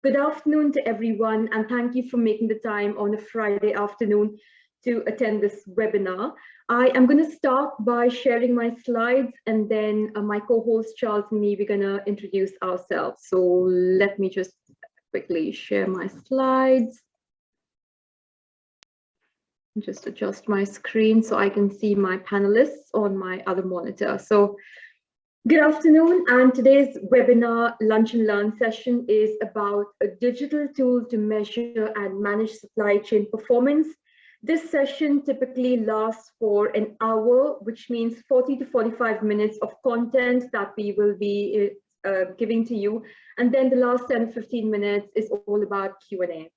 Good afternoon to everyone, and thank you for making the time on a Friday afternoon to attend this webinar. I am going to start by sharing my slides, and then my co-host Charles and me, we're going to introduce ourselves. So let me just quickly share my slides. Just adjust my screen so I can see my panelists on my other monitor. So good afternoon, and today's webinar Lunch and Learn session is about a digital tool to measure and manage supply chain performance. This session typically lasts for an hour, which means 40 to 45 minutes of content that we will be giving to you. And then the last 10 to 15 minutes is all about Q&A.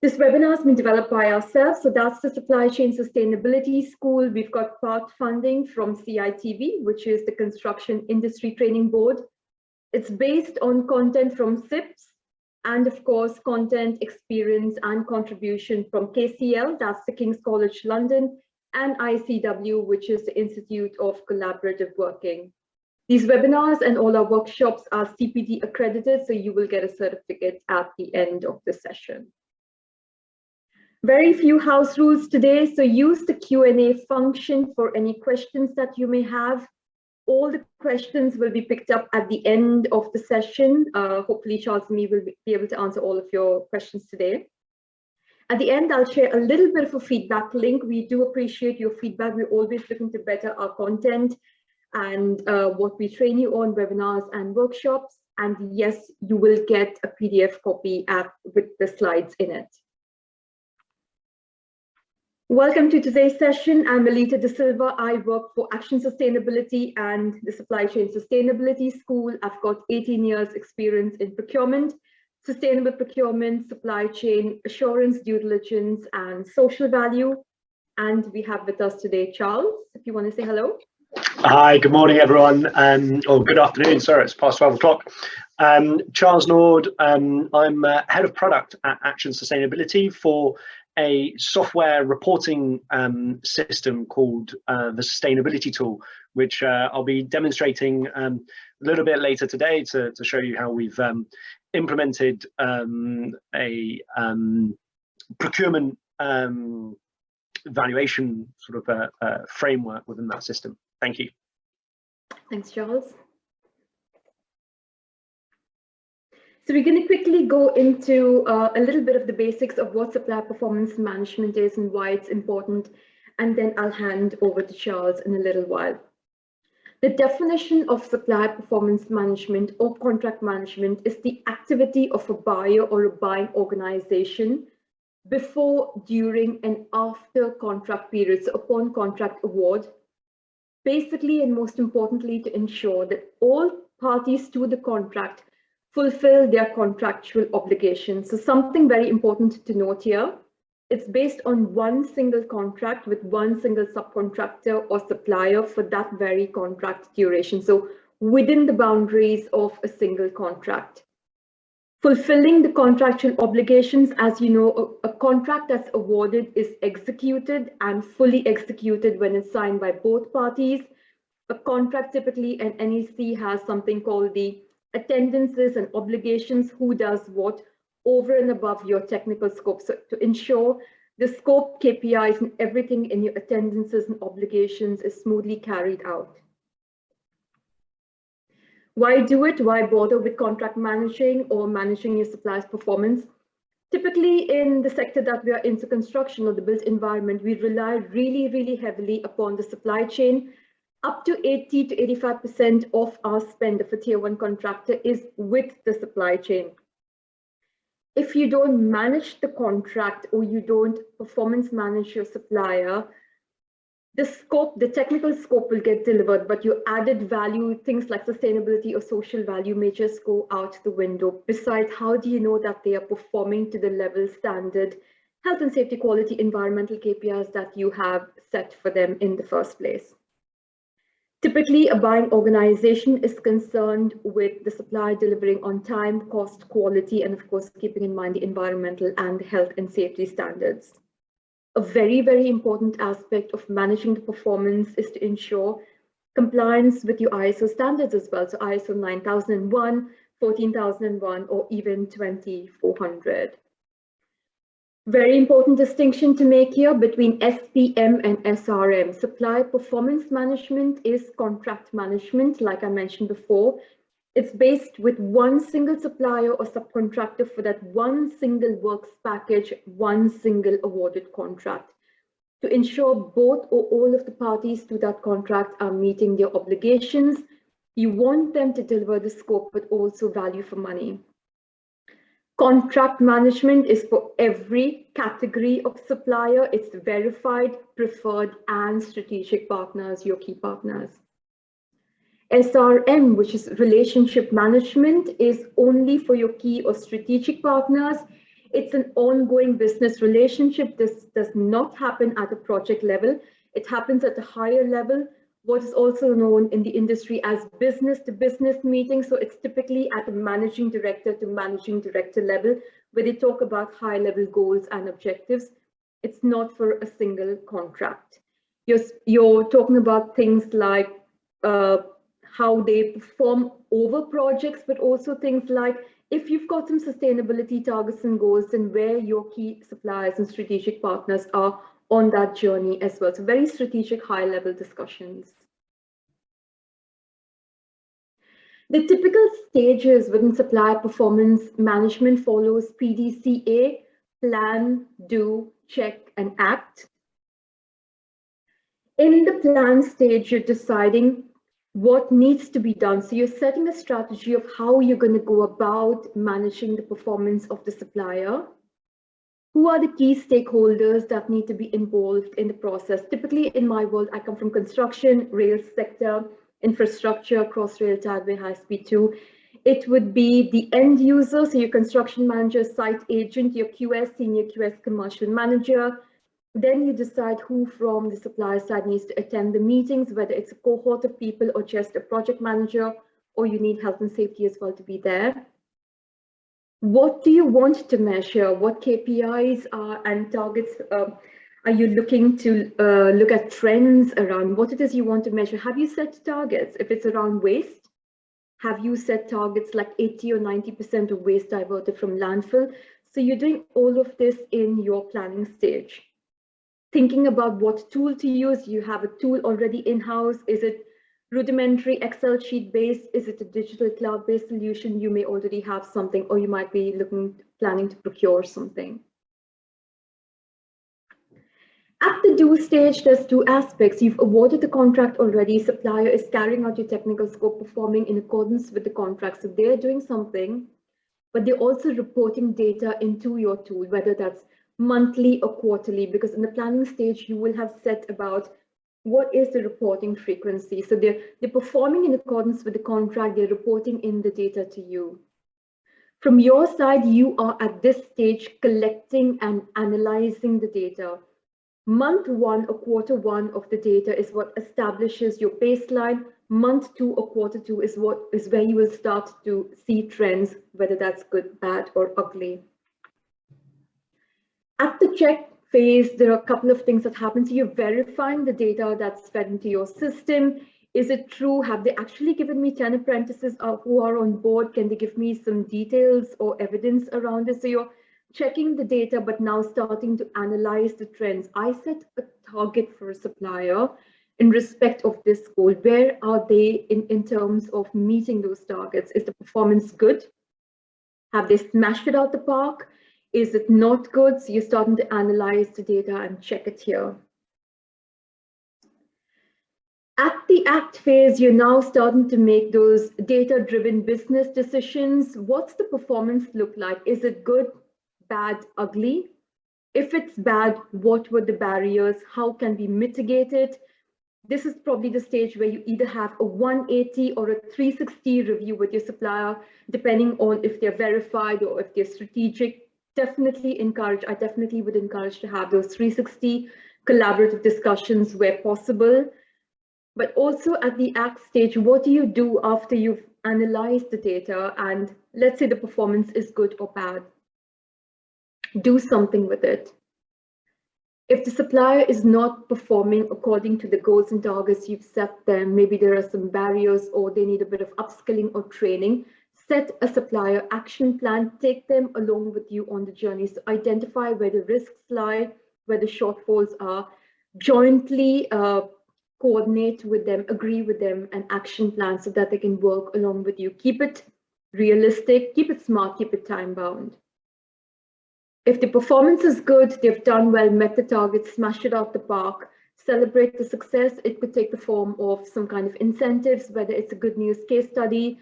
This webinar has been developed by ourselves, so that's the Supply Chain Sustainability School. We've got part funding from CITV, which is the Construction Industry Training Board. It's based on content from SIPs, and of course, content, experience, and contribution from KCL, that's the King's College London, and ICW, which is the Institute of Collaborative Working. These webinars and all our workshops are CPD accredited, so you will get a certificate at the end of the session. Very few house rules today, so use the Q&A function for any questions that you may have. All the questions will be picked up at the end of the session. Hopefully Charles and me will be able to answer all of your questions today. At the end, I'll share a little bit of a feedback link. We do appreciate your feedback. We're always looking to better our content and what we train you on, webinars and workshops. And yes, you will get a PDF copy with the slides in it. Welcome to today's session. I'm Melita De Silva. I work for Action Sustainability and the Supply Chain Sustainability School. I've got 18 years experience in procurement, sustainable procurement, supply chain assurance, due diligence, and social value. And we have with us today Charles, if you want to say hello. Hi, good morning, everyone. Or good afternoon, sorry, it's past 12 o'clock. Charles Nord, I'm head of product at Action Sustainability for a software reporting system called the Sustainability Tool, which I'll be demonstrating a little bit later today to show you how we've implemented a procurement valuation sort of framework within that system. Thank you. Thanks, Charles. So we're going to quickly go into a little bit of the basics of what supplier performance management is and why it's important, and then I'll hand over to Charles in a little while. The definition of supplier performance management or contract management is the activity of a buyer or a buying organization before, during, and after contract periods, upon contract award, basically and most importantly to ensure that all parties to the contract fulfill their contractual obligations. So something very important to note here, it's based on one single contract with one single subcontractor or supplier for that very contract duration. So within the boundaries of a single contract. Fulfilling the contractual obligations, as you know, a contract that's awarded is executed and fully executed when it's signed by both parties. A contract typically, an NEC has something called the attendances and obligations, who does what over and above your technical scope. So to ensure the scope, KPIs, and everything in your attendances and obligations is smoothly carried out. Why do it? Why bother with contract managing or managing your supplier's performance? Typically in the sector that we are in, so construction or the built environment, we rely really heavily upon the supply chain. Up to 80 to 85% of our spend of a tier 1 contractor is with the supply chain. If you don't manage the contract or you don't performance manage your supplier, the scope, the technical scope will get delivered, but your added value, things like sustainability or social value may just go out the window. Besides, how do you know that they are performing to the level standard, health and safety, quality, environmental KPIs that you have set for them in the first place? Typically, a buying organization is concerned with the supplier delivering on time, cost, quality, and of course, keeping in mind the environmental and health and safety standards. A very important aspect of managing the performance is to ensure compliance with your ISO standards as well. So ISO 9001, 14001, or even 2400. Very important distinction to make here between SPM and SRM. Supplier performance management is contract management, like I mentioned before. It's based with one single supplier or subcontractor for that one single works package, one single awarded contract, to ensure both or all of the parties to that contract are meeting their obligations. You want them to deliver the scope, but also value for money. Contract management is for every category of supplier. It's verified, preferred, and strategic partners, your key partners. SRM, which is relationship management, is only for your key or strategic partners. It's an ongoing business relationship. This does not happen at a project level. It happens at a higher level, what is also known in the industry as business to business meetings. So it's typically at a managing director to managing director level, where they talk about high level goals and objectives. It's not for a single contract. You're talking about things like how they perform over projects, but also things like if you've got some sustainability targets and goals, and where your key suppliers and strategic partners are on that journey as well. So very strategic, high level discussions. The typical stages within supplier performance management follows PDCA: plan, do, check, and act. In the plan stage, you're deciding what needs to be done. So you're setting a strategy of how you're going to go about managing the performance of the supplier. Who are the key stakeholders that need to be involved in the process? Typically in my world, I come from construction, rail sector, infrastructure, Crossrail, Tideway, High Speed 2. It would be the end user, so your construction manager, site agent, your QS, senior QS, commercial manager. Then you decide who from the supplier side needs to attend the meetings, whether it's a cohort of people or just a project manager, or you need health and safety as well to be there. What do you want to measure? What KPIs and targets are you looking to look at trends around? What it is you want to measure? Have you set targets? If it's around waste, have you set targets like 80 or 90% of waste diverted from landfill? So you're doing all of this in your planning stage. Thinking about what tool to use. You have a tool already in-house. Is it rudimentary Excel sheet based? Is it a digital cloud-based solution? You may already have something, or you might be planning to procure something. At the do stage, there's two aspects. You've awarded the contract already. Supplier is carrying out your technical scope, performing in accordance with the contract. So they're doing something, but they're also reporting data into your tool, whether that's monthly or quarterly, because in the planning stage, you will have set about what is the reporting frequency. So they're performing in accordance with the contract, they're reporting in the data to you. From your side, you are at this stage collecting and analyzing the data. Month one or quarter one of the data is what establishes your baseline. Month two or quarter two is where you will start to see trends, whether that's good, bad, or ugly. At the check phase, there are a couple of things that happen. So you're verifying the data that's fed into your system. Is it true? Have they actually given me 10 apprentices who are on board? Can they give me some details or evidence around this? So you're checking the data, but now starting to analyze the trends. I set a target for a supplier in respect of this goal. Where are they in terms of meeting those targets? Is the performance good? Have they smashed it out the park? Is it not good? So you're starting to analyze the data and check it here. At the act phase, you're now starting to make those data-driven business decisions. What's the performance look like? Is it good, bad, ugly? If it's bad, what were the barriers? How can we mitigate it? This is probably the stage where you either have a 180 or a 360 review with your supplier, depending on if they're verified or if they're strategic. I definitely would encourage to have those 360 collaborative discussions where possible. But also at the act stage, what do you do after you've analyzed the data and let's say the performance is good or bad? Do something with it. If the supplier is not performing according to the goals and targets you've set them, maybe there are some barriers or they need a bit of upskilling or training, set a supplier action plan, take them along with you on the journey. So identify where the risks lie, where the shortfalls are, jointly coordinate with them, agree with them, an action plan so that they can work along with you. Keep it realistic, keep it smart, keep it time bound. If the performance is good, they've done well, met the target, smashed it out the park, celebrate the success. It could take the form of some kind of incentives, whether it's a good news case study,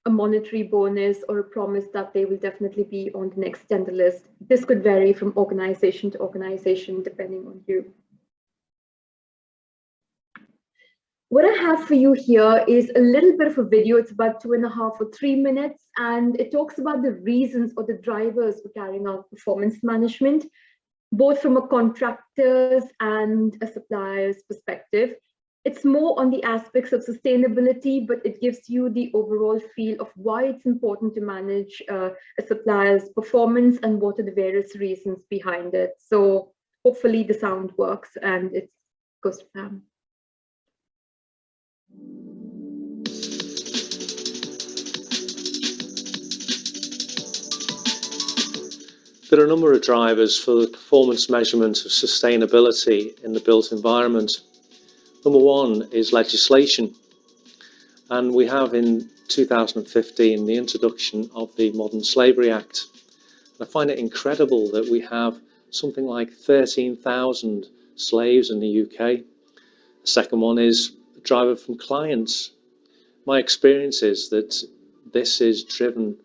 a monetary bonus, or a promise that they will definitely be on the next tender list. This could vary from organization to organization, depending on you. What I have for you here is a little bit of a video. It's about 2.5 or 3 minutes, and it talks about the reasons or the drivers for carrying out performance management, both from a contractor's and a supplier's perspective. It's more on the aspects of sustainability, but it gives you the overall feel of why it's important to manage a supplier's performance and what are the various reasons behind it. So hopefully the sound works and it goes to plan. There are a number of drivers for the performance measurement of sustainability in the built environment. Number one is legislation, and we have in 2015 the introduction of the Modern Slavery Act. And I find it incredible that we have something like 13,000 slaves in the UK. The second one is a driver from clients. My experience is that this is driven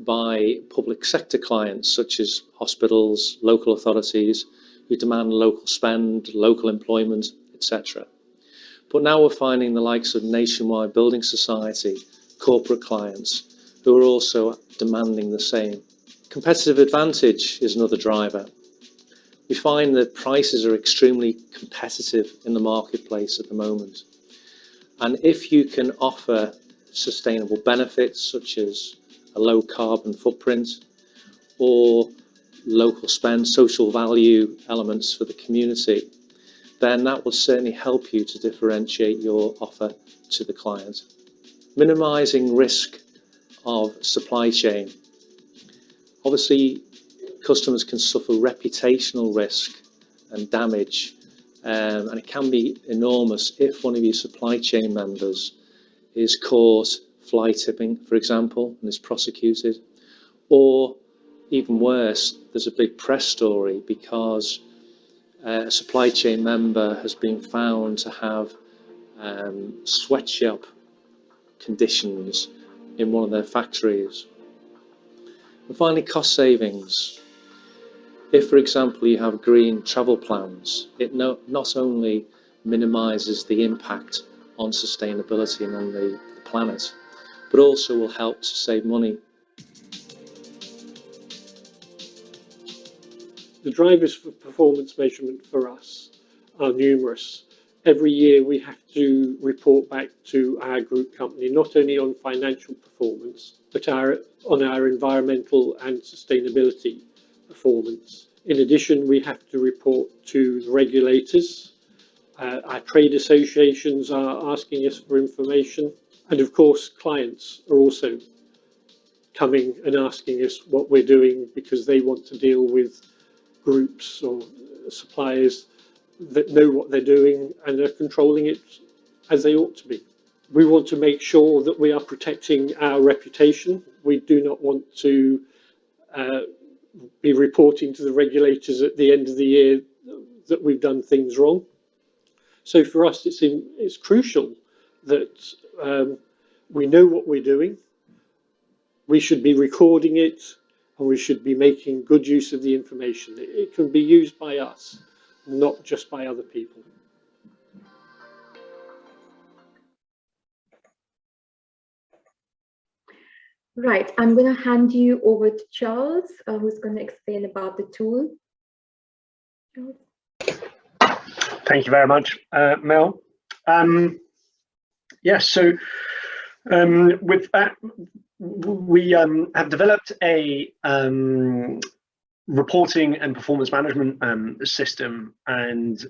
by public sector clients such as hospitals, local authorities who demand local spend, local employment, etc. But now we're finding the likes of Nationwide Building Society, corporate clients who are also demanding the same. Competitive advantage is another driver. We find that prices are extremely competitive in the marketplace at the moment. And if you can offer sustainable benefits such as a low carbon footprint or local spend, social value elements for the community, then that will certainly help you to differentiate your offer to the client. Minimising risk of supply chain. Obviously, customers can suffer reputational risk and damage, and it can be enormous if one of your supply chain members is caught fly tipping, for example, and is prosecuted, or even worse, there's a big press story because a supply chain member has been found to have sweatshop conditions in one of their factories. And finally, cost savings. If, for example, you have green travel plans, it not only minimises the impact on sustainability and on the planet, but also will help to save money. The drivers for performance measurement for us are numerous. Every year we have to report back to our group company, not only on financial performance, but on our environmental and sustainability performance. In addition, we have to report to the regulators. Our trade associations are asking us for information. And of course, clients are also coming and asking us what we're doing because they want to deal with groups or suppliers that know what they're doing and are controlling it as they ought to be. We want to make sure that we are protecting our reputation. We do not want to be reporting to the regulators at the end of the year that we've done things wrong. So for us, it's crucial that we know what we're doing. We should be recording it, and we should be making good use of the information. It can be used by us, not just by other people. Right, I'm going to hand you over to Charles, who's going to explain about the tool. Charles? Thank you very much, Mel. Yes, so with that, we have developed a reporting and performance management system, and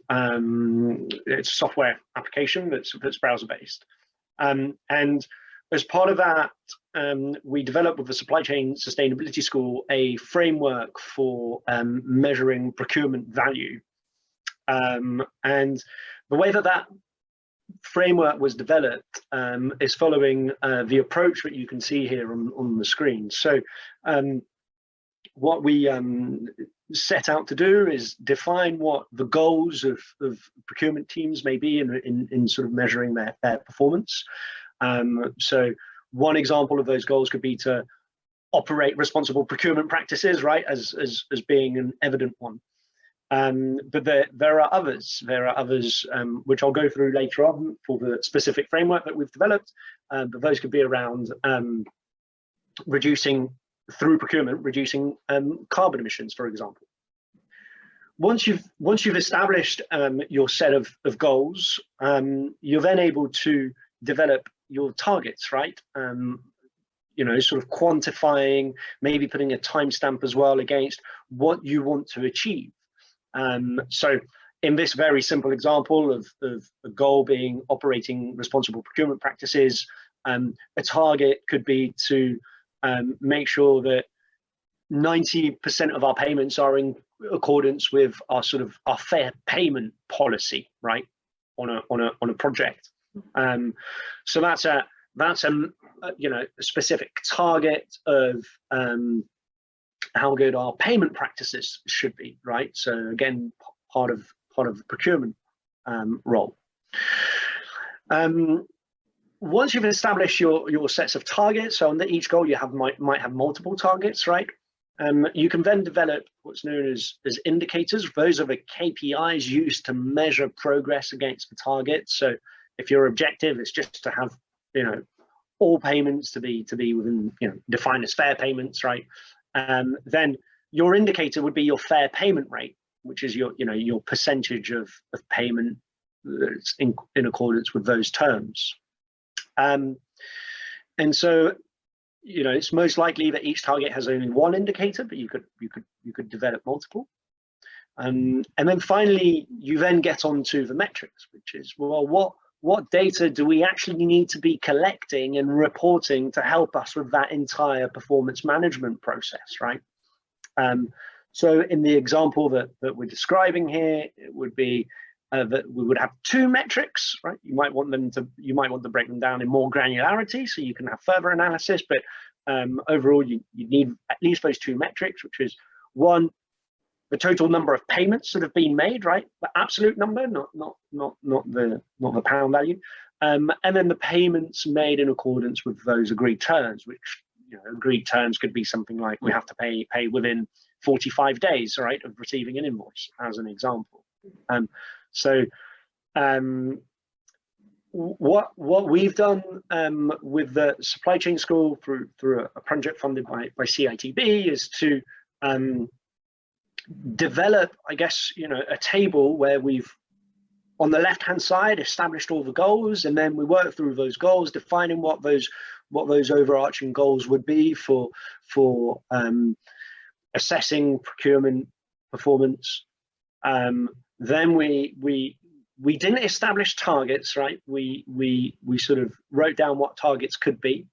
it's a software application that's browser based. And as part of that, we developed with the Supply Chain Sustainability School a framework for measuring procurement value. And the way that framework was developed is following the approach that you can see here on the screen. So what we set out to do is define what the goals of procurement teams may be in sort of measuring their performance. So one example of those goals could be to operate responsible procurement practices, right, as being an evident one. But there are others. There are others which I'll go through later on for the specific framework that we've developed. But those could be around reducing carbon emissions, for example. Once you've established your set of goals, you're then able to develop your targets, right? You know, sort of quantifying, maybe putting a timestamp as well against what you want to achieve. So in this very simple example of a goal being operating responsible procurement practices, a target could be to make sure that 90% of our payments are in accordance with our fair payment policy, right, on a project. So that's a specific target of how good our payment practices should be, right? So again, part of the procurement role. Once you've established your sets of targets, so under each goal you might have multiple targets, right? You can then develop what's known as indicators. Those are the KPIs used to measure progress against the target. So if your objective is just to have, you know, all payments to be within, you know, defined as fair payments, right? Then your indicator would be your fair payment rate, which is your percentage of payment that's in accordance with those terms. And so, you know, it's most likely that each target has only one indicator, but you could develop multiple. And then finally, you then get onto the metrics, which is, well, what data do we actually need to be collecting and reporting to help us with that entire performance management process, right? So in the example that we're describing here, it would be that we would have two metrics, right? You might want to break them down in more granularity so you can have further analysis, but overall you need at least those two metrics, which is one, the total number of payments that have been made, right? The absolute number, not the pound value, and then the payments made in accordance with those agreed terms, which, you know, agreed terms could be something like we have to pay within 45 days, right, of receiving an invoice, as an example. So what we've done with the supply chain school through a project funded by CITB is to develop, I guess, you know, a table where we've, on the left hand side, established all the goals, and then we work through those goals, defining what those overarching goals would be for assessing procurement performance. Then we didn't establish targets, right? We sort of wrote down what targets could be,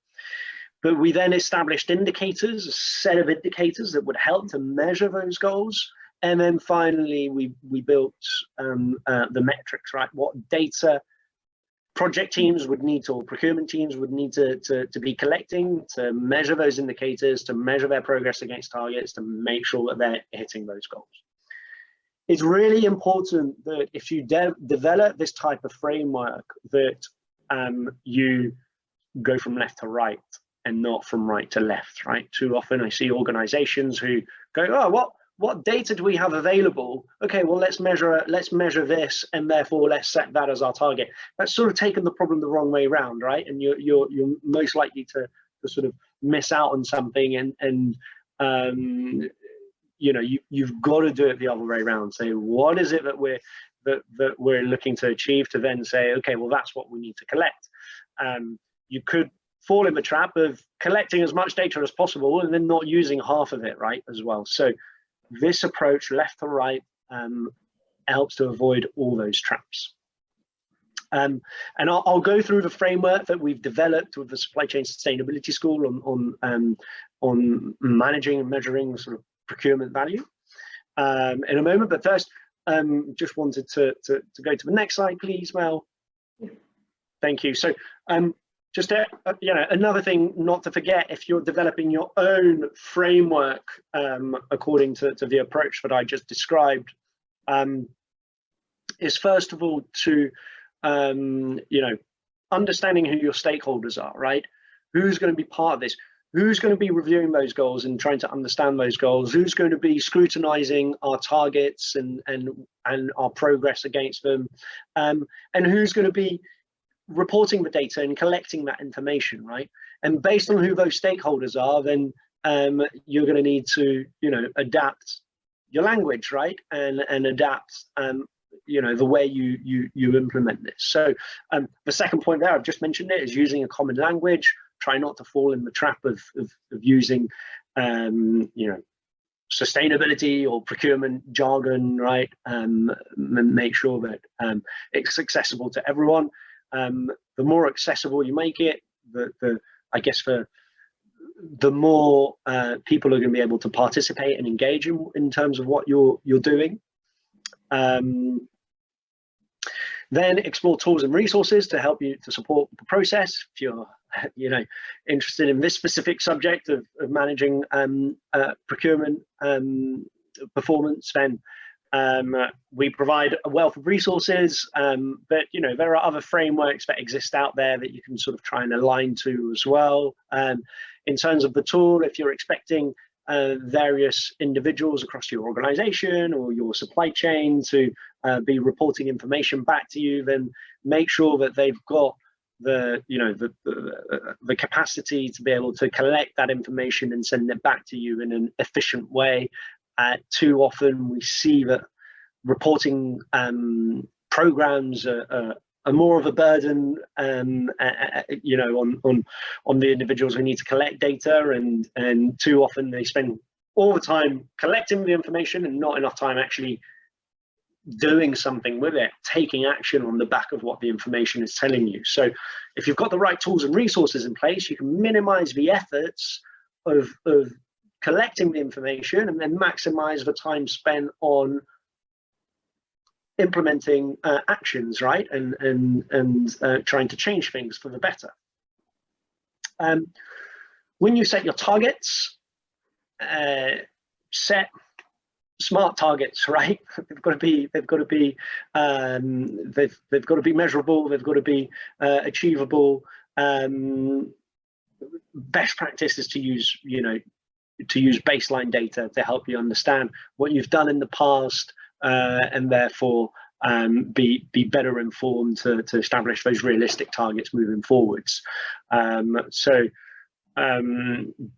but we then established indicators, a set of indicators that would help to measure those goals. And then finally, we built the metrics, right? What data project teams would need to, or procurement teams would need to be collecting to measure those indicators, to measure their progress against targets, to make sure that they're hitting those goals. It's really important that if you develop this type of framework, that you go from left to right and not from right to left, right? Too often I see organizations who go, oh, what data do we have available? Okay, well, let's measure this, and therefore let's set that as our target. That's sort of taken the problem the wrong way around, right? And you're most likely to sort of miss out on something, and you know, you've got to do it the other way around. Say, what is it that we're looking to achieve, to then say, okay, well, that's what we need to collect. You could fall in the trap of collecting as much data as possible and then not using half of it, right, as well. So this approach, left to right, helps to avoid all those traps. And I'll go through the framework that we've developed with the Supply Chain Sustainability School on managing and measuring sort of procurement value in a moment. But first, just wanted to go to the next slide, please, Mel. Thank you. So just another thing not to forget, if you're developing your own framework according to the approach that I just described, is first of all to understanding who your stakeholders are, right? Who's going to be part of this? Who's going to be reviewing those goals and trying to understand those goals? Who's going to be scrutinizing our targets and our progress against them? And who's going to be reporting the data and collecting that information, right? And based on who those stakeholders are, then you're going to need to, adapt your language, right? And adapt the way you implement this. So the second point there, I've just mentioned it, is using a common language. Try not to fall in the trap of using sustainability or procurement jargon, right? Make sure that it's accessible to everyone. The more accessible you make it, the more people are going to be able to participate and engage in terms of what you're doing. Then explore tools and resources to help you to support the process. If you're interested in this specific subject of managing procurement performance, then we provide a wealth of resources, but there are other frameworks that exist out there that you can sort of try and align to as well. In terms of the tool, if you're expecting various individuals across your organization or your supply chain to be reporting information back to you, then make sure that they've got the capacity to be able to collect that information and send it back to you in an efficient way. Too often we see that reporting programs are more of a burden, on the individuals who need to collect data, and too often they spend all the time collecting the information and not enough time actually doing something with it, taking action on the back of what the information is telling you. So if you've got the right tools and resources in place, you can minimize the efforts of collecting the information and then maximize the time spent on implementing actions, right? And trying to change things for the better. When you set your targets, set smart targets, right? They've got to be measurable. They've got to be achievable. Best practice is to use baseline data to help you understand what you've done in the past, and therefore be better informed to establish those realistic targets moving forwards.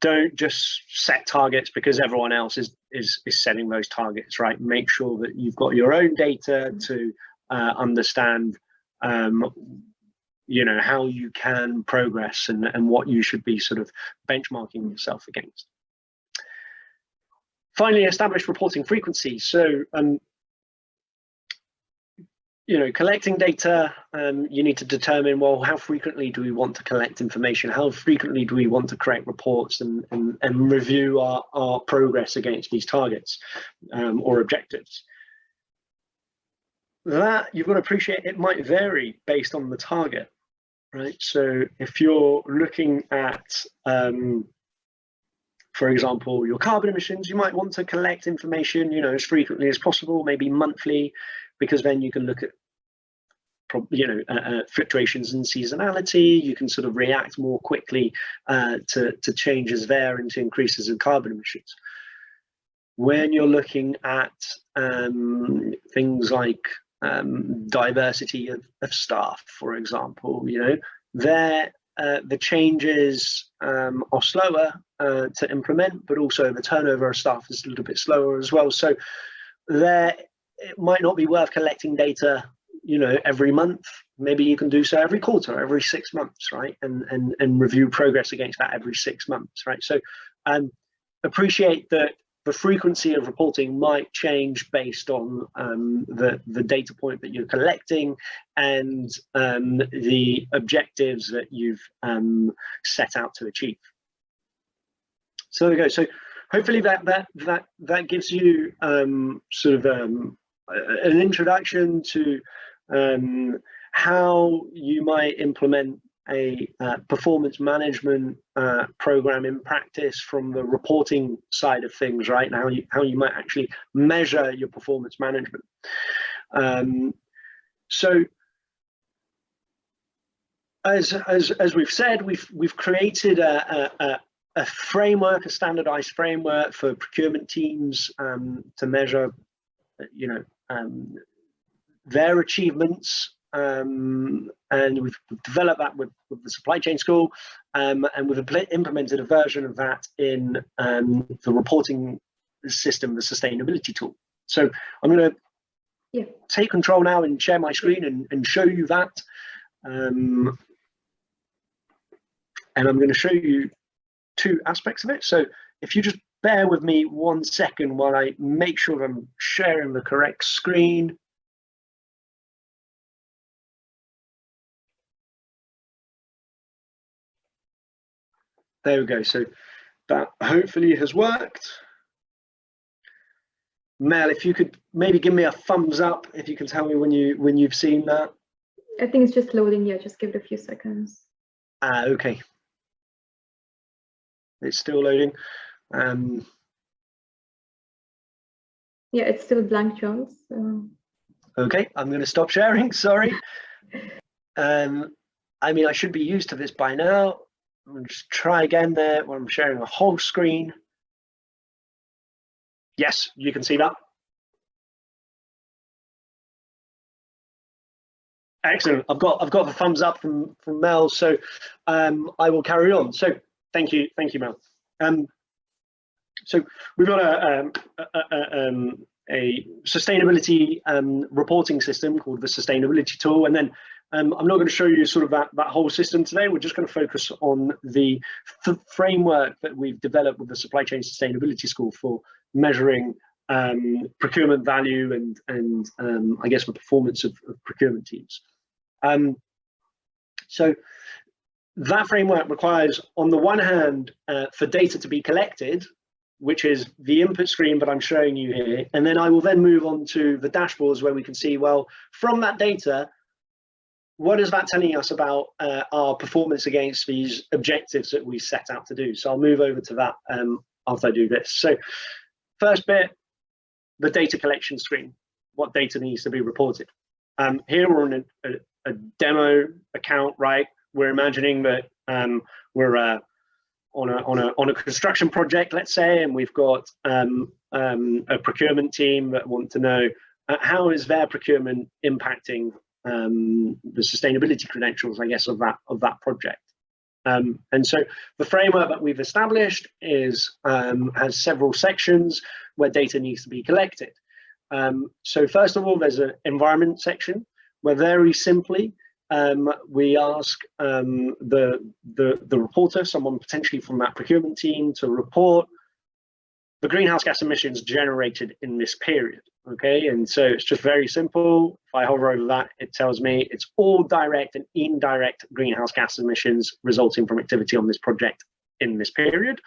Don't just set targets because everyone else is setting those targets, right? Make sure that you've got your own data to understand how you can progress and what you should be sort of benchmarking yourself against. Finally, establish reporting frequency. So collecting data, you need to determine, well, how frequently do we want to collect information? How frequently do we want to create reports and review our progress against these targets or objectives? That, you've got to appreciate, it might vary based on the target, right? So if you're looking at, for example, your carbon emissions, you might want to collect information, as frequently as possible, maybe monthly, because then you can look at fluctuations in seasonality. You can sort of react more quickly to changes there and to increases in carbon emissions. When you're looking at things like diversity of staff, for example, the changes are slower to implement, but also the turnover of staff is a little bit slower as well. So there, it might not be worth collecting data, every month. Maybe you can do so every quarter, every 6 months, right? And review progress against that every 6 months, right? So appreciate that the frequency of reporting might change based on the data point that you're collecting and the objectives that you've set out to achieve. So there we go. So hopefully that gives you sort of an introduction to how you might implement a performance management program in practice from the reporting side of things, right? Now, how you might actually measure your performance management. So, as we've said, we've created a framework, a standardized framework for procurement teams to measure, their achievements. And we've developed that with the supply chain school, and we've implemented a version of that in the reporting system, the sustainability tool. So I'm going to take control now and share my screen and show you that. And I'm going to show you two aspects of it. So if you just bear with me 1 second while I make sure I'm sharing the correct screen. There we go. So that hopefully has worked. Mel, if you could maybe give me a thumbs up if you can tell me when you've seen that. I think it's just loading here. Just give it a few seconds. Okay. It's still loading. Yeah, it's still blank, Charles. So. Okay, I'm going to stop sharing. Sorry. I mean, I should be used to this by now. I'm going to just try again there when I'm sharing a whole screen. Yes, you can see that. Excellent. I've got the thumbs up from Mel, so I will carry on. So thank you, Mel. So we've got a sustainability reporting system called the sustainability tool, and then I'm not going to show you sort of that whole system today. We're just going to focus on the framework that we've developed with the Supply Chain Sustainability School for measuring procurement value and I guess the performance of procurement teams. So that framework requires, on the one hand, for data to be collected, which is the input screen that I'm showing you here, and then I will then move on to the dashboards where we can see, well, from that data, what is that telling us about our performance against these objectives that we set out to do? So I'll move over to that after I do this. So first bit, the data collection screen, what data needs to be reported. Here we're on a demo account, right? We're imagining that we're on a construction project, let's say, and we've got a procurement team that want to know how is their procurement impacting the sustainability credentials, I guess, of that project. And so the framework that we've established is has several sections where data needs to be collected. So first of all, there's an environment section where very simply we ask the reporter, someone potentially from that procurement team, to report the greenhouse gas emissions generated in this period. Okay, and so it's just very simple. If I hover over that, it tells me it's all direct and indirect greenhouse gas emissions resulting from activity on this project in this period.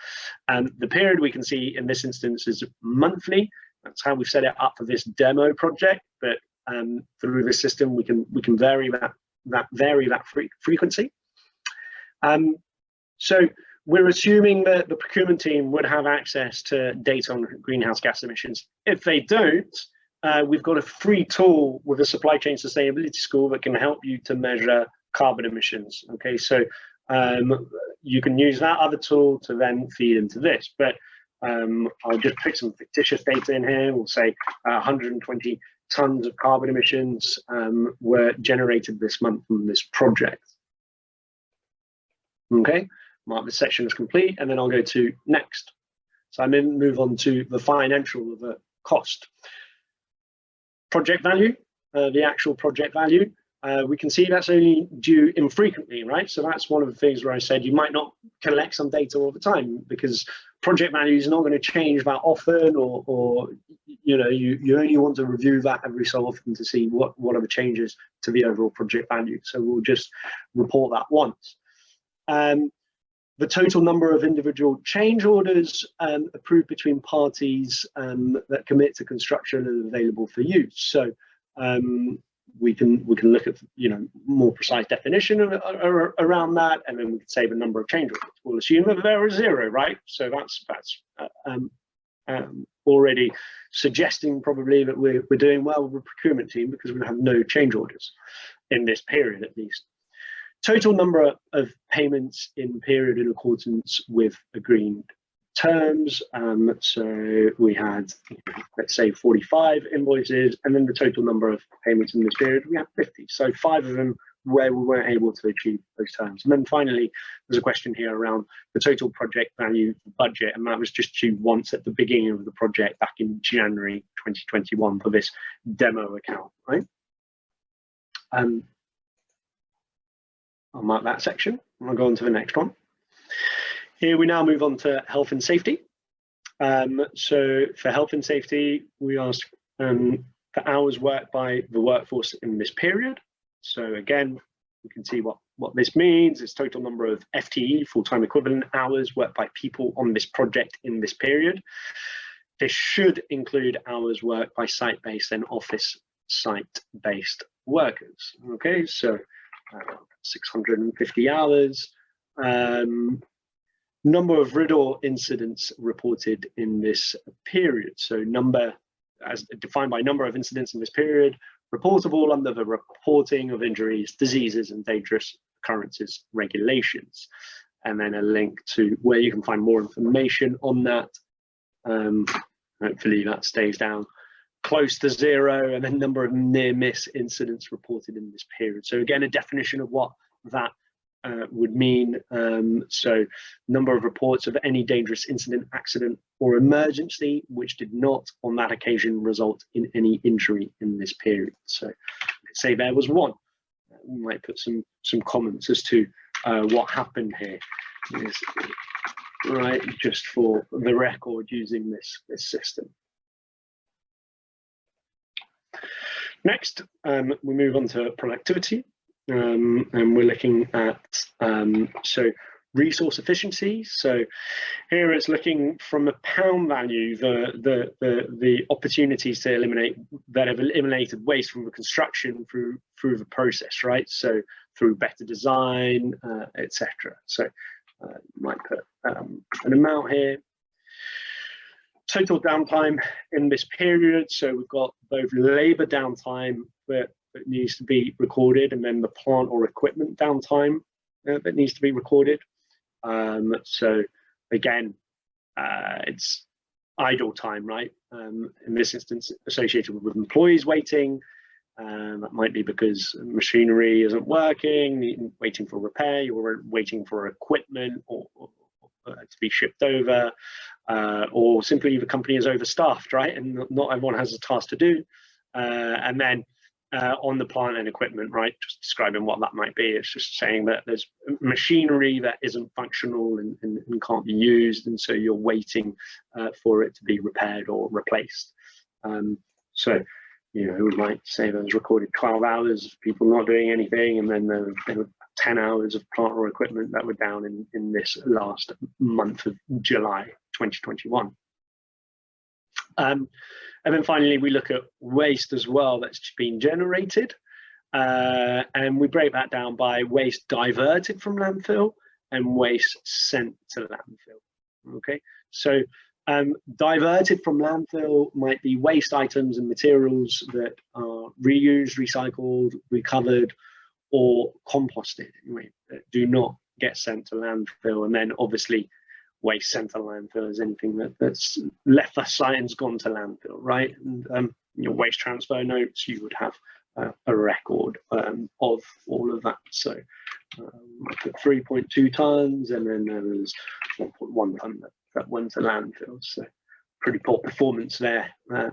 The period we can see in this instance is monthly. That's how we've set it up for this demo project. But through this system, we can vary that frequency. So we're assuming that the procurement team would have access to data on greenhouse gas emissions. If they don't, we've got a free tool with a Supply Chain Sustainability School that can help you to measure carbon emissions. Okay, so you can use that other tool to then feed into this. But I'll just pick some fictitious data in here. We'll say 120 tons of carbon emissions were generated this month from this project. Okay, mark this section as complete, and then I'll go to next. So I'm going to move on to the financial of the cost. Project value, the actual project value. we can see that's only due infrequently, right? So that's one of the things where I said you might not collect some data all the time because project value is not going to change that often, or you know, you only want to review that every so often to see what are the changes to the overall project value. So we'll just report that once. The total number of individual change orders approved between parties that commit to construction and available for use. So we can look at, you know, more precise definition around that, and then we can say the number of change orders. We'll assume that there are 0, right? So that's already suggesting probably that we're doing well with the procurement team because we have no change orders in this period at least. Total number of payments in period in accordance with agreed terms. So we had, let's say, 45 invoices, and then the total number of payments in this period, we had 50. So 5 of them where we weren't able to achieve those terms. And then finally, there's a question here around the total project value budget, and that was just due once at the beginning of the project back in January 2021 for this demo account, right? I'll mark that section and I'll go on to the next one. Here we now move on to health and safety. So for health and safety, we ask for hours worked by the workforce in this period. So again, you can see what this means. It's total number of FTE, full-time equivalent hours worked by people on this project in this period. This should include hours worked by site-based and office site-based workers. Okay, so 650 hours. Number of RIDDOR incidents reported in this period. So number as defined by number of incidents in this period, reportable under the reporting of injuries, diseases and dangerous occurrences regulations. And then a link to where you can find more information on that. Hopefully that stays down close to 0, and then number of near miss incidents reported in this period. So again, a definition of what that would mean. So number of reports of any dangerous incident, accident or emergency which did not on that occasion result in any injury in this period. So let's say there was 1. We might put some comments as to what happened here. Right, just for the record using this system. Next, we move on to productivity, and we're looking at so resource efficiency. So here it's looking from a pound value, the opportunities to eliminate that have eliminated waste from the construction through the process, right? So through better design, etc. So you might put an amount here. Total downtime in this period, so we've got both labour downtime that needs to be recorded, and then the plant or equipment downtime that needs to be recorded. So again, it's idle time, right? In this instance, associated with employees waiting. That might be because machinery isn't working, waiting for repair, or waiting for equipment or to be shipped over, or simply the company is overstaffed, right? And not everyone has a task to do. And then on the plant and equipment, right? Just describing what that might be. It's just saying that there's machinery that isn't functional and can't be used, and so you're waiting for it to be repaired or replaced. So, you know, we might say there's recorded 12 hours of people not doing anything, and then there were 10 hours of plant or equipment that were down in this last month of July 2021. And then finally, we look at waste as well that's been generated, and we break that down by waste diverted from landfill and waste sent to landfill. Okay, so diverted from landfill might be waste items and materials that are reused, recycled, recovered, or composted, that do not get sent to landfill. And then obviously waste sent to landfill is anything that's left the site and's gone to landfill, right? And your waste transfer notes, you would have a record of all of that. So I put 3.2 tons, and then there was 1.1 ton that went to landfill. So pretty poor performance there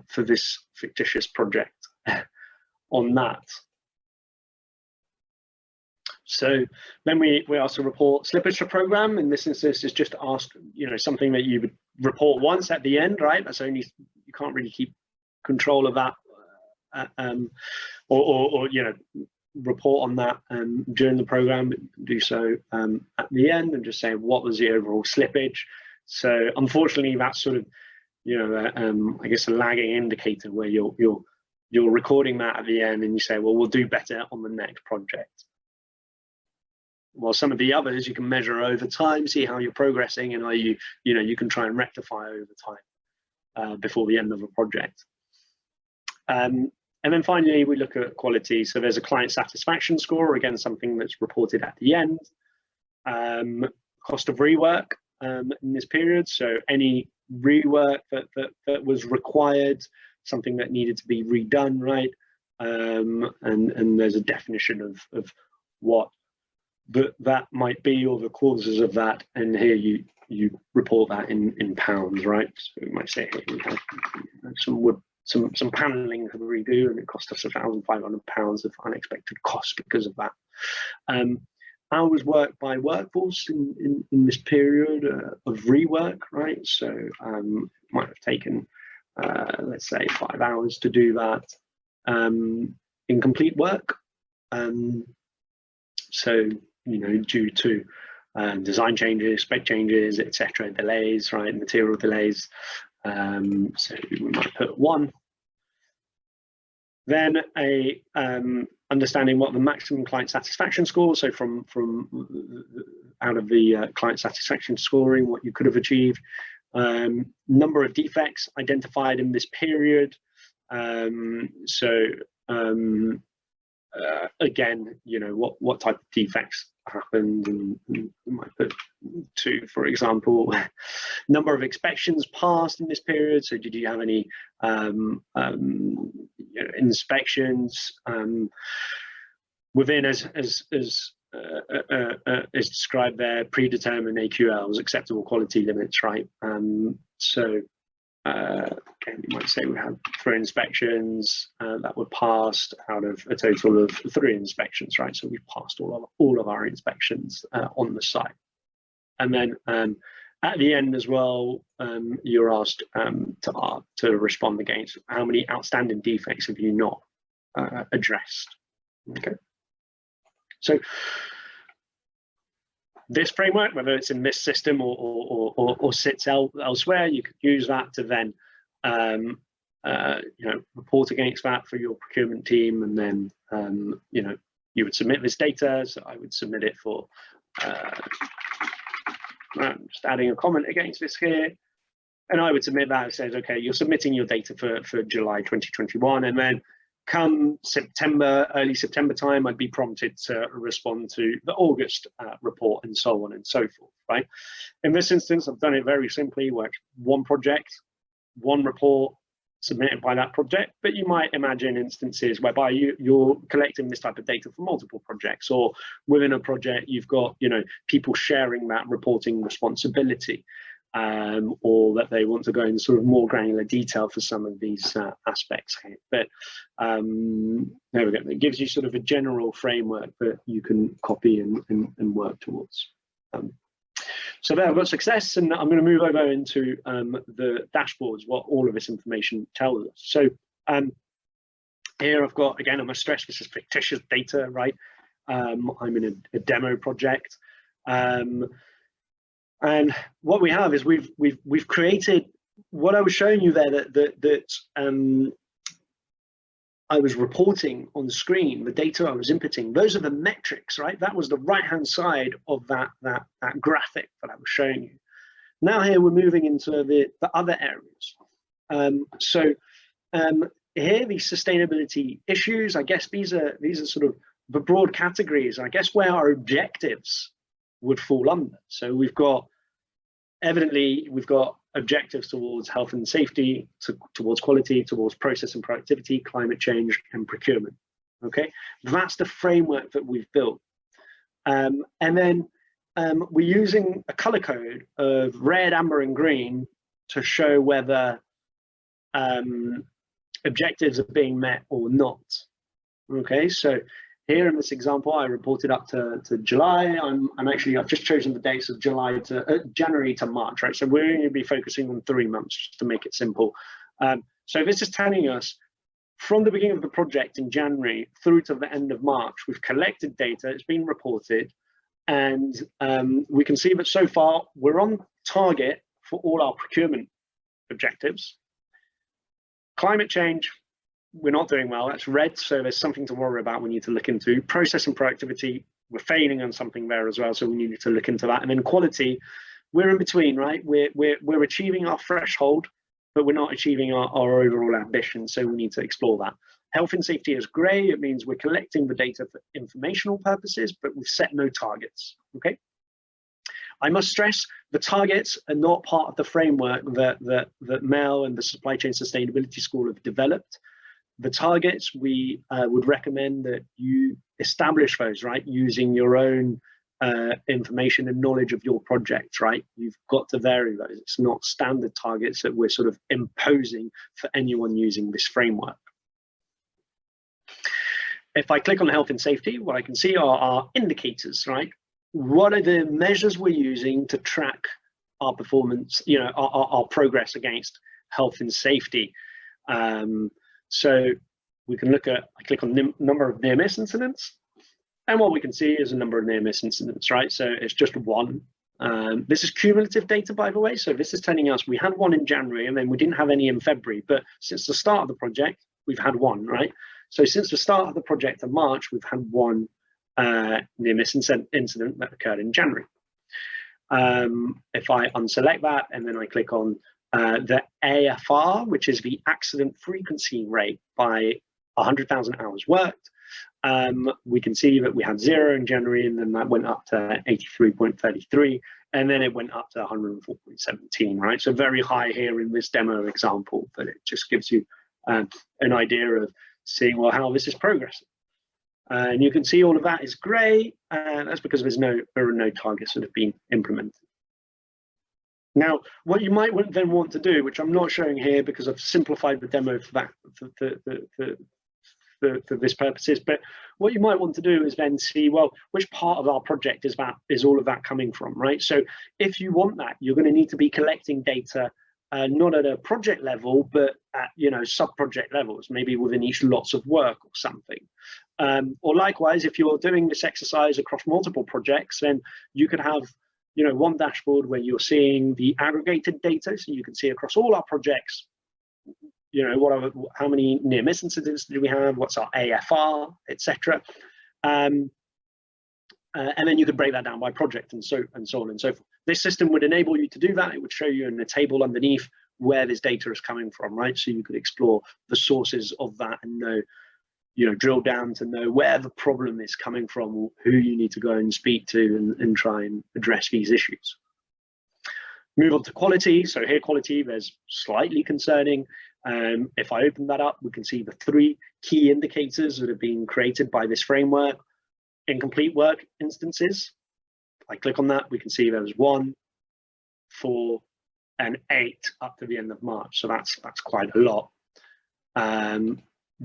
for this fictitious project on that. So then we also report slippage to program. In this instance, is just ask, something that you would report once at the end, right? That's only, you can't really keep control of that, or report on that during the program. Do so at the end and just say what was the overall slippage. So unfortunately, that's sort of I guess a lagging indicator where you're recording that at the end and you say, well, we'll do better on the next project. While some of the others you can measure over time, see how you're progressing, and you can try and rectify over time before the end of a project. And then finally, we look at quality. So there's a client satisfaction score, again, something that's reported at the end. Cost of rework in this period. So any rework that was required, something that needed to be redone, right? And there's a definition of what that might be, or the causes of that. And here you report that in pounds, right? So we might say, hey, we had some wood, some paneling to redo, and it cost us £1,500 of unexpected costs because of that. Hours worked by workforce in this period of rework, right? So it might have taken, let's say, 5 hours to do that incomplete work. So, due to design changes, spec changes, etc., delays, right, material delays. So we might put 1. Then a understanding what the maximum client satisfaction score. So from out of the client satisfaction scoring, what you could have achieved. Number of defects identified in this period. Again, what type of defects happened, and we might put 2, for example. Number of inspections passed in this period. So did you have any inspections within, as described there, predetermined AQLs, acceptable quality limits, right? Again, you might say we had 3 inspections that were passed out of a total of 3 inspections, right? So we passed all of our inspections on the site. And then at the end as well, you're asked to respond against how many outstanding defects have you not addressed. Okay. So this framework, whether it's in this system or sits elsewhere, you could use that to then report against that for your procurement team, and then you would submit this data. So I would submit it for I'm just adding a comment against this here, and I would submit that. It says, okay, you're submitting your data for July 2021, and then come September, early September time, I'd be prompted to respond to the August report, and so on and so forth, right? In this instance, I've done it very simply, where 1 project, 1 report submitted by that project, but you might imagine instances whereby you're collecting this type of data for multiple projects, or within a project, you've got, people sharing that reporting responsibility. Or that they want to go into sort of more granular detail for some of these aspects here. But there we go. It gives you sort of a general framework that you can copy and work towards. So there, I've got success, and I'm going to move over into the dashboards, what all of this information tells us. So here I've got, again, I must stress this is fictitious data, right? I'm in a demo project. And what we have is we've created what I was showing you there, that I was reporting on the screen, the data I was inputting. Those are the metrics, right? That was the right-hand side of that graphic that I was showing you. Now here we're moving into the other areas. Here, these sustainability issues, I guess these are sort of the broad categories, I guess, where our objectives would fall under. So we've got objectives towards health and safety, towards quality, towards process and productivity, climate change, and procurement. Okay, that's the framework that we've built. And then we're using a color code of red, amber, and green to show whether objectives are being met or not. Okay, so Here in this example, I reported up to July. I've just chosen the dates of January to March, right? So we're going to be focusing on 3 months just to make it simple. So this is telling us from the beginning of the project in January through to the end of March, we've collected data, it's been reported, and we can see that so far we're on target for all our procurement objectives. Climate change, we're not doing well, that's red, so there's something to worry about we need to look into. Process and productivity, we're failing on something there as well, so we need to look into that. And then quality, we're in between, right? We're achieving our threshold, but we're not achieving our overall ambition, so we need to explore that. Health and safety is grey, it means we're collecting the data for informational purposes, but we've set no targets, okay? I must stress the targets are not part of the framework that Mel and the Supply Chain Sustainability School have developed. The targets, we would recommend that you establish those, right, using your own information and knowledge of your project, right? You've got to vary those. It's not standard targets that we're sort of imposing for anyone using this framework. If I click on health and safety, what I can see are our indicators, right? What are the measures we're using to track our performance, you know, our progress against health and safety? So we can look at, I click on number of near-miss incidents, and what we can see is a number of near-miss incidents, right? So it's just 1. This is cumulative data, by the way. So this is telling us we had 1 in January, and then we didn't have any in February. But since the start of the project, we've had 1, right? So since the start of the project in March, we've had 1 near-miss incident that occurred in January. If I unselect that, and then I click on the AFR, which is the accident frequency rate by 100,000 hours worked, we can see that we had 0 in January, and then that went up to 83.33, and then it went up to 104.17, right? So very high here in this demo example, but it just gives you an idea of seeing, well, how this is progressing. And you can see all of that is grey, and that's because there are no targets that have been implemented. Now, what you might then want to do, which I'm not showing here because I've simplified the demo for that for this purposes, but what you might want to do is then see, well, which part of our project is all of that coming from, right? So if you want that, you're going to need to be collecting data not at a project level, but at, you know, sub-project levels, maybe within each lots of work or something. Or likewise, if you're doing this exercise across multiple projects, then you could have, you know, one dashboard where you're seeing the aggregated data, so you can see across all our projects, you know, how many near-miss incidents do we have, what's our AFR, etc. And then you could break that down by project and so on and so forth. This system would enable you to do that. It would show you in a table underneath where this data is coming from, right? So you could explore the sources of that and know, you know, drill down to know where the problem is coming from, who you need to go and speak to and try and address these issues. Move on to quality. So here quality, there's slightly concerning. If I open that up, we can see the 3 key indicators that have been created by this framework. Incomplete work instances. If I click on that, we can see there's 1, 4, and 8 up to the end of March. So that's quite a lot.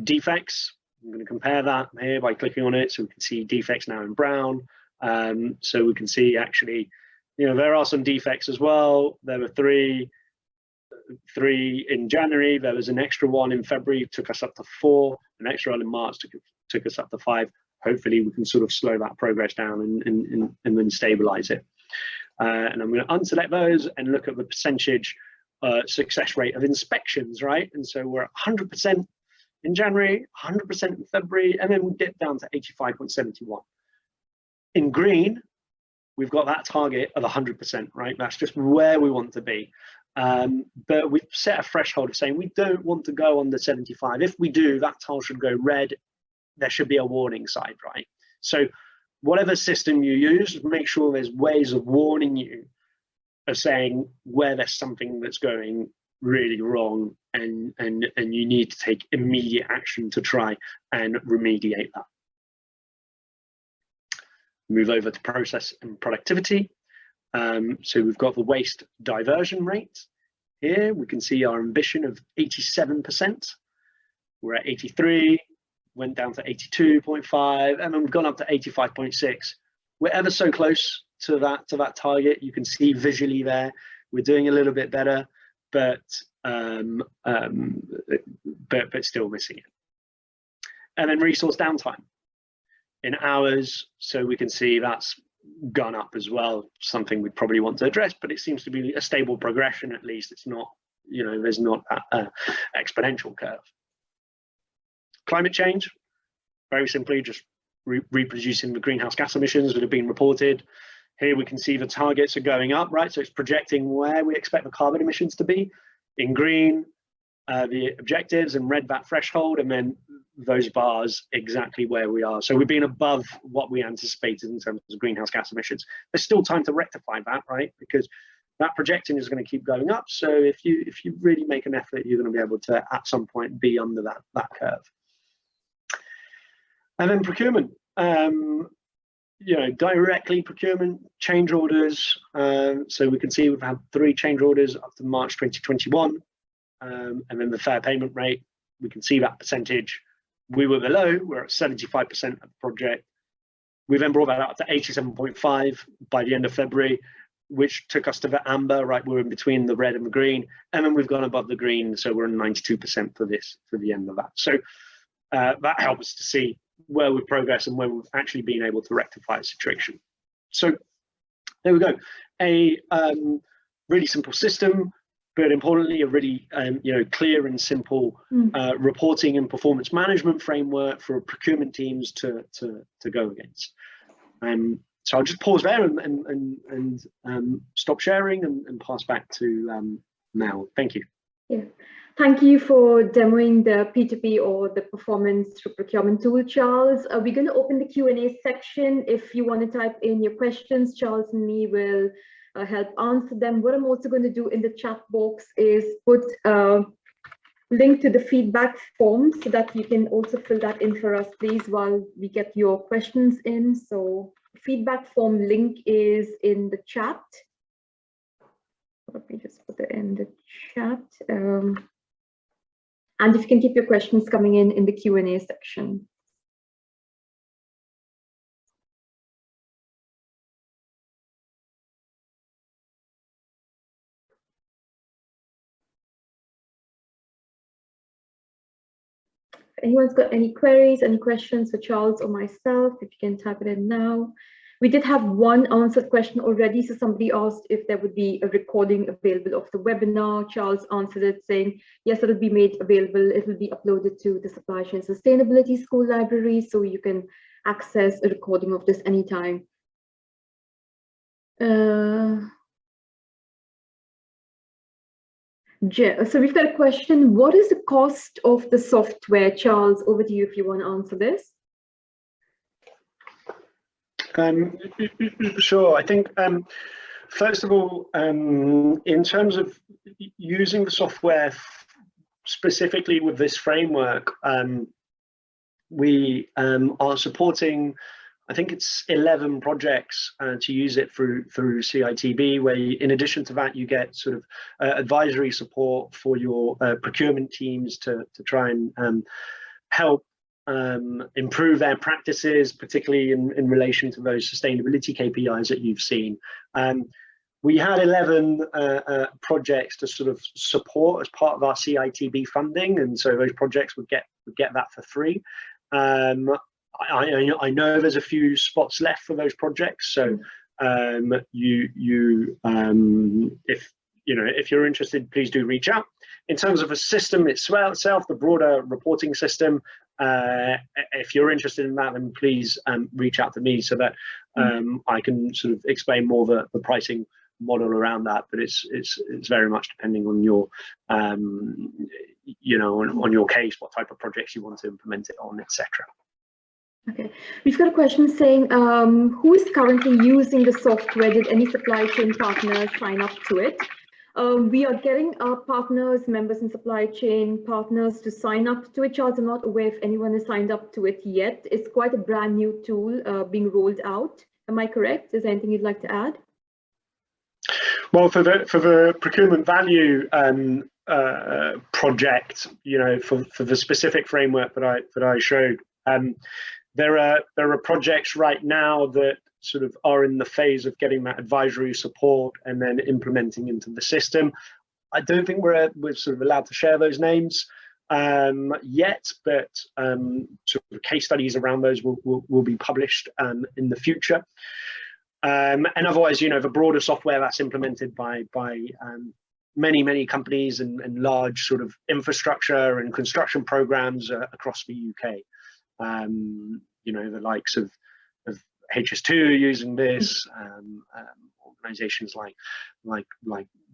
Defects, I'm going to compare that here by clicking on it. So we can see defects now in brown. So we can see actually, you know, there are some defects as well. There were 3 in January. There was an extra 1 in February, took us up to 4. An extra 1 in March took us up to 5. Hopefully we can sort of slow that progress down and then stabilize it. And I'm going to unselect those and look at the percentage success rate of inspections, right? And so we're at 100% in January, 100% in February, and then we dip down to 85.71. In green, we've got that target of 100%, right? That's just where we want to be. But we've set a threshold of saying we don't want to go on the 75. If we do, that tile should go red. There should be a warning side, right? So whatever system you use, make sure there's ways of warning you, of saying where there's something that's going really wrong and you need to take immediate action to try and remediate that. Move over to process and productivity. So we've got the waste diversion rate. Here we can see our ambition of 87%. We're at 83. went down to 82.5, and then we've gone up to 85.6. We're ever so close to that target. You can see visually there, we're doing a little bit better, but still missing it. And then resource downtime in hours, so we can see that's gone up as well, something we'd probably want to address, but it seems to be a stable progression. At least it's not, you know, there's not that exponential curve. Climate change, very simply just reproducing the greenhouse gas emissions that have been reported. Here we can see the targets are going up, right? So it's projecting where we expect the carbon emissions to be in green, the objectives, and red that threshold, and then those bars exactly where we are. So we've been above what we anticipated in terms of greenhouse gas emissions. There's still time to rectify that, right? Because that projecting is going to keep going up. So if you really make an effort, you're going to be able to at some point be under that curve. And then procurement, you know, directly procurement, change orders. So we can see we've had 3 change orders up to March 2021. And then the fair payment rate, we can see that percentage. We were below, we're at 75% of the project. We then brought that up to 87.5 by the end of February, which took us to the amber, right? We're in between the red and the green, and then we've gone above the green, so we're at 92% for the end of that. So that helps us to see where we've progressed and where we've actually been able to rectify a situation. So there we go, a really simple system, but importantly, a really you know, clear and simple reporting and performance management framework for procurement teams to go against. So I'll just pause there and stop sharing and pass back to Mel. Thank you. Yeah, thank you for demoing the P2P or the performance through procurement tool, Charles. We're going to open the Q&A section. If you want to type in your questions, Charles and me will help answer them. What I'm also going to do in the chat box is put a link to the feedback form so that you can also fill that in for us, please, while we get your questions in. So feedback form link is in the chat. Let me just put it in the chat. And if you can keep your questions coming in the Q&A section. If anyone's got any queries, any questions for Charles or myself, if you can type it in now. We did have one answered question already. So somebody asked if there would be a recording available of the webinar. Charles answered it saying, yes, it'll be made available. It will be uploaded to the Supply Chain Sustainability School Library, so you can access a recording of this anytime. So we've got a question. What is the cost of the software? Charles, over to you if you want to answer this. Sure. I think, first of all, in terms of using the software specifically with this framework, we are supporting, I think it's 11 projects to use it through CITB, where in addition to that, you get sort of advisory support for your procurement teams to try and help improve their practices, particularly in relation to those sustainability KPIs that you've seen. We had 11 projects to sort of support as part of our CITB funding, and so those projects would get that for free. I know there's a few spots left for those projects, so if you're interested, please do reach out. In terms of a system itself, the broader reporting system, if you're interested in that, then please reach out to me so that I can sort of explain more the pricing model around that. But it's very much depending on your on your case, what type of projects you want to implement it on, etc. Okay, we've got a question saying, who is currently using the software? Did any supply chain partners sign up to it? We are getting our partners, members in supply chain partners, to sign up to it. Charles, I'm not aware if anyone has signed up to it yet. It's quite a brand new tool being rolled out. Am I correct? Is there anything you'd like to add? Well, for the procurement value project, for the specific framework that I showed. There are projects right now that sort of are in the phase of getting that advisory support and then implementing into the system. I don't think we're sort of allowed to share those names yet, but sort of case studies around those will be published in the future. And otherwise, the broader software that's implemented by many companies and large sort of infrastructure and construction programs across the UK. The likes of HS2 using this, organisations like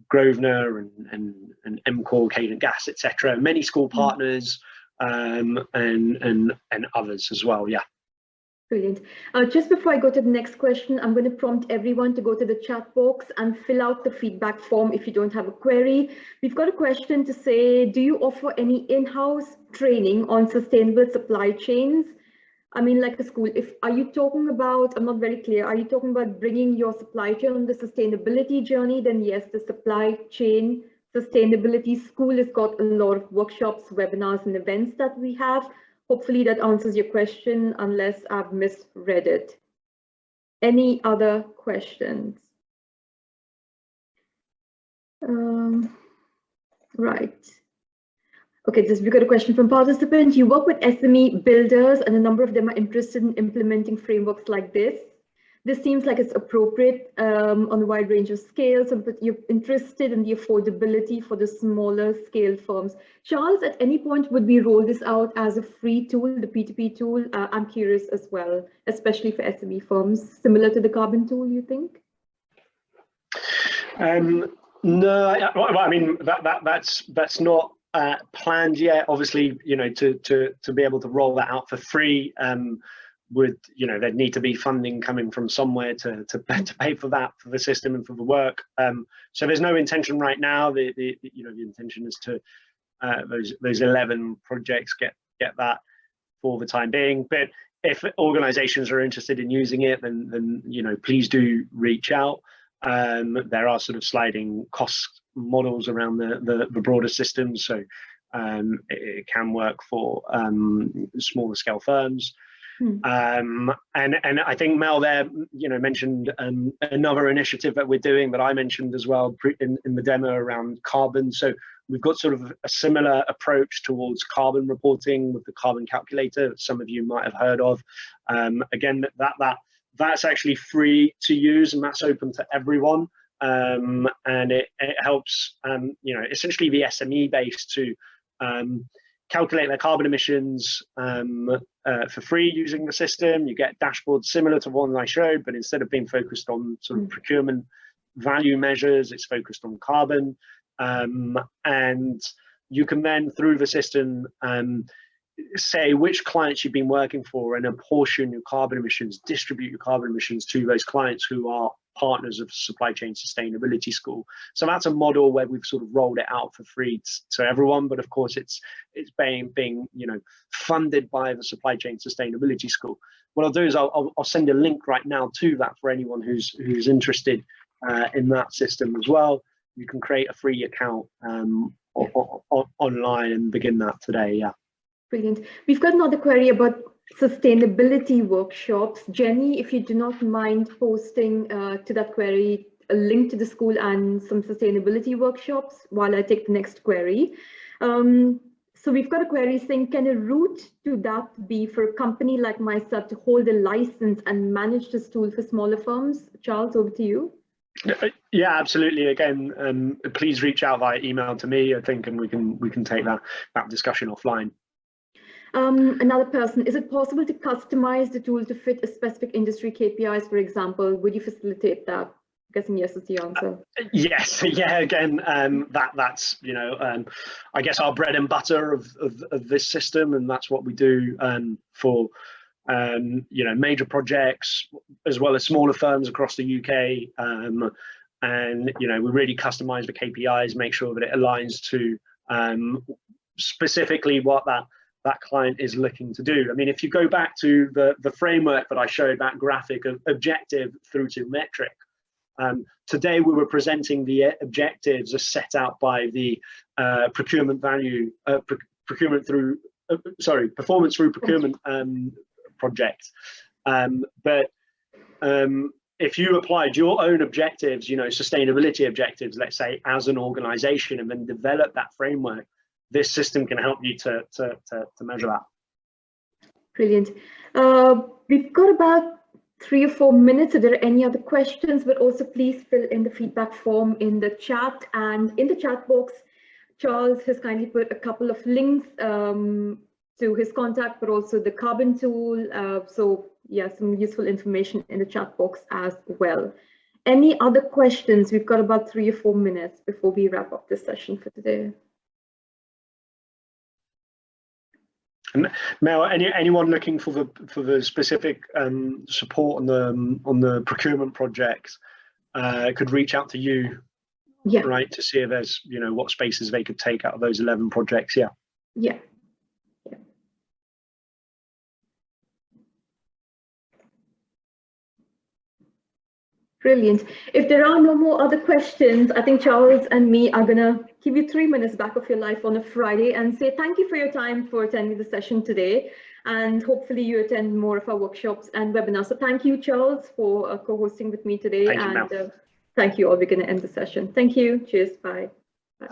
Grosvenor and MCOR, Cadent Gas, etc. Many school partners and others as well. Yeah. Brilliant. Just before I go to the next question, I'm going to prompt everyone to go to the chat box and fill out the feedback form if you don't have a query. We've got a question to say, do you offer any in-house training on sustainable supply chains? I mean, like a school, are you talking about, I'm not very clear, are you talking about bringing your supply chain on the sustainability journey? Then yes, the supply chain sustainability school has got a lot of workshops, webinars, and events that we have. Hopefully that answers your question, unless I've misread it. Any other questions? Right. Okay, we've got a question from participant. You work with SME builders and a number of them are interested in implementing frameworks like this. This seems like it's appropriate on a wide range of scales, but you're interested in the affordability for the smaller scale firms. Charles, at any point would we roll this out as a free tool, the P2P tool? I'm curious as well, especially for SME firms, similar to the carbon tool, you think? No, I mean, that's not planned yet. Obviously, to be able to roll that out for free, there'd need to be funding coming from somewhere to pay for that, for the system and for the work. So there's no intention right now. The intention is to those 11 projects get that for the time being. But if organisations are interested in using it, then please do reach out. There are sort of sliding cost models around the broader system, so it can work for smaller scale firms. And I think Mel there, mentioned another initiative that we're doing that I mentioned as well in the demo around carbon. So we've got sort of a similar approach towards carbon reporting with the carbon calculator that some of you might have heard of. Again, that's actually free to use and that's open to everyone. And it helps, essentially the SME base to calculate their carbon emissions for free using the system. You get dashboards similar to one I showed, but instead of being focused on sort of procurement value measures, it's focused on carbon. And you can then, through the system, say which clients you've been working for and apportion your carbon emissions, distribute your carbon emissions to those clients who are partners of Supply Chain Sustainability School. So that's a model where we've sort of rolled it out for free to everyone, but of course it's being funded by the Supply Chain Sustainability School. What I'll do is I'll send a link right now to that for anyone who's interested in that system as well. You can create a free account online and begin that today. Yeah. Brilliant. We've got another query about sustainability workshops. Jenny, if you do not mind posting to that query a link to the school and some sustainability workshops while I take the next query. So we've got a query saying, can a route to that be for a company like myself to hold a license and manage this tool for smaller firms? Charles, over to you. Yeah, absolutely. Again, please reach out via email to me, I think, and we can take that discussion offline. Another person, is it possible to customize the tool to fit a specific industry KPIs, for example? Would you facilitate that? I'm guessing yes is the answer. Yes, yeah, again, that's, I guess our bread and butter of this system, and that's what we do for, major projects, as well as smaller firms across the UK. And, we really customize the KPIs, make sure that it aligns to specifically what that client is looking to do. I mean, if you go back to the framework that I showed, that graphic of objective through to metric, Today we were presenting the objectives as set out by the performance through procurement project. But if you applied your own objectives, sustainability objectives, let's say, as an organization, and then develop that framework, this system can help you to measure that. Brilliant. We've got about 3 or 4 minutes. If there are any other questions, but also please fill in the feedback form in the chat. And in the chat box, Charles has kindly put a couple of links to his contact, but also the carbon tool. So yeah, some useful information in the chat box as well. Any other questions? We've got about 3 or 4 minutes before we wrap up this session for today. Mel, anyone looking for the specific support on the procurement projects could reach out to you, yeah, right, to see if there's what spaces they could take out of those 11 projects. Yeah. Brilliant. If there are no more other questions, I think Charles and me are gonna give you 3 minutes back of your life on a Friday and say thank you for your time for attending the session today. And hopefully you attend more of our workshops and webinars. So thank you, Charles, for co-hosting with me today. Thank you, Mel. Thank you all. We're gonna end the session. Thank you. Cheers. Bye. Bye.